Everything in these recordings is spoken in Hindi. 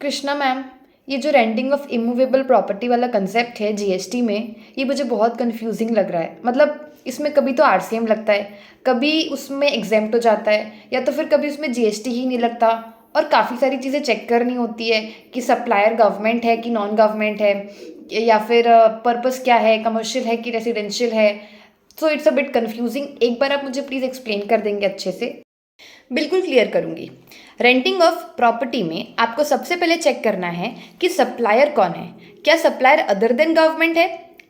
कृष्णा मैम, ये जो रेंटिंग ऑफ इमूवेबल प्रॉपर्टी वाला कंसेप्ट है जीएसटी में, ये मुझे बहुत कंफ्यूजिंग लग रहा है। मतलब इसमें कभी तो आरसीएम लगता है, कभी उसमें एग्जेम्प्ट हो जाता है, या तो फिर कभी उसमें जीएसटी ही नहीं लगता। और काफ़ी सारी चीज़ें चेक करनी होती है कि सप्लायर गवर्नमेंट है कि नॉन गवर्नमेंट है, या फिर पर्पस क्या है, कमर्शियल है कि रेसिडेंशियल है। So it's a bit confusing. एक बार आप मुझे प्लीज़ एक्सप्लेन कर देंगे अच्छे से? बिल्कुल क्लियर करूंगी। रेंटिंग ऑफ प्रॉपर्टी में आपको सबसे पहले चेक करना है कि सप्लायर कौन है। क्या सप्लायर अदर देन गवर्नमेंट है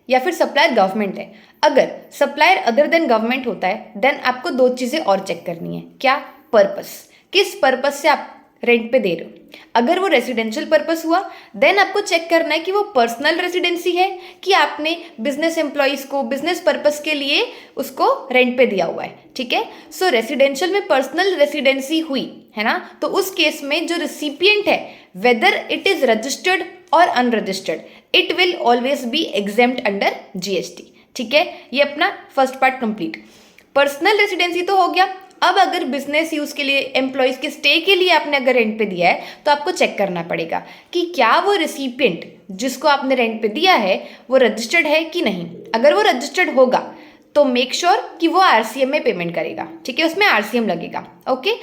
या फिर सप्लायर गवर्नमेंट है? अगर सप्लायर अदर देन गवर्नमेंट होता है देन आपको दो चीज़ें और चेक करनी है। क्या? पर्पस। किस पर्पस से आप रेंट पे दे रहे हो। अगर वो रेसिडेंशियल पर्पस हुआ देन आपको चेक करना है कि वो पर्सनल रेसिडेंसी है कि आपने बिजनेस एम्प्लॉयज को बिजनेस पर्पस के लिए उसको रेंट पे दिया हुआ है। ठीक है। सो रेसिडेंशियल में पर्सनल रेसिडेंसी हुई है ना, तो उस केस में जो रिसिपिएंट है वेदर इट इज रजिस्टर्ड और unregistered it will always be exempt under GST. ठीक है, ये अपना first part complete. Personal residency तो हो गया। अब अगर बिजनेस यूज के लिए एम्प्लॉयज के स्टे के लिए आपने अगर रेंट पे दिया है तो आपको चेक करना पड़ेगा कि क्या वो रिसिपिएंट जिसको आपने रेंट पे दिया है वो रजिस्टर्ड है कि नहीं। अगर वो रजिस्टर्ड होगा तो मेक श्योर कि वो आरसीएम में पेमेंट करेगा। ठीक है, उसमें आरसीएम लगेगा। ओके।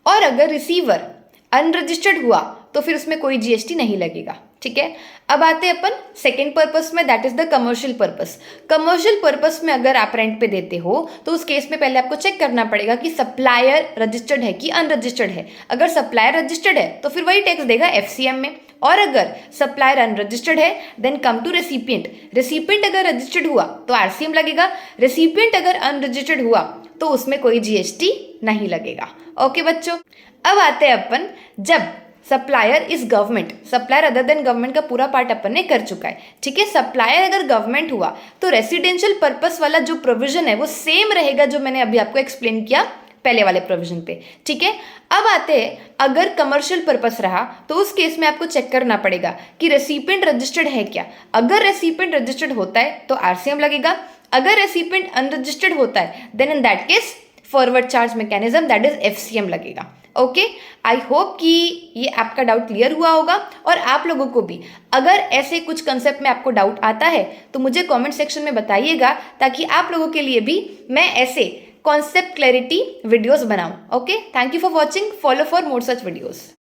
और अगर रिसीवर अनरजिस्टर्ड हुआ तो फिर उसमें कोई जीएसटी नहीं लगेगा। ठीक है। अब आते हैं अपन सेकेंड पर्पस में, that is the commercial purpose. Commercial purpose में अगर आप रेंट पे देते हो तो उस केस में पहले आपको चेक करना पड़ेगा कि सप्लायर रजिस्टर्ड है कि अनरजिस्टर्ड है। अगर सप्लायर रजिस्टर्ड है तो फिर वही टैक्स देगा एफसीएम में, और अगर सप्लायर अनरजिस्टर्ड है then come to recipient. Recipient अगर रजिस्टर्ड हुआ तो आरसीएम लगेगा, रेसिपिएंट अगर अनरजिस्टर्ड हुआ तो उसमें कोई जीएसटी नहीं लगेगा। ओके बच्चों, अब आते हैं अपन जब supplier is government. Supplier other than government का पूरा पार्ट अपन ने कर चुका है। ठीक है, सप्लायर अगर गवर्नमेंट हुआ तो रेसिडेंशियल पर्पस वाला जो प्रोविजन है वो सेम रहेगा जो मैंने अभी आपको एक्सप्लेन किया पहले वाले प्रोविजन पे। ठीक है। अब आते हैं अगर कमर्शियल पर्पस रहा तो उस केस में आपको चेक करना पड़ेगा कि रेसिपिएंट रजिस्टर्ड है क्या। अगर रेसिपिएंट रजिस्टर्ड होता है तो आरसीएम लगेगा। अगर रेसिपिएंट अनरजिस्टर्ड होता है then in that case forward charge mechanism that is FCM लगेगा। ओके, आई होप कि ये आपका डाउट क्लियर हुआ होगा। और आप लोगों को भी अगर ऐसे कुछ कंसेप्ट में आपको डाउट आता है तो मुझे कमेंट सेक्शन में बताइएगा ताकि आप लोगों के लिए भी मैं ऐसे कॉन्सेप्ट क्लैरिटी वीडियोस बनाऊं। Okay, thank you for watching, follow for more such videos.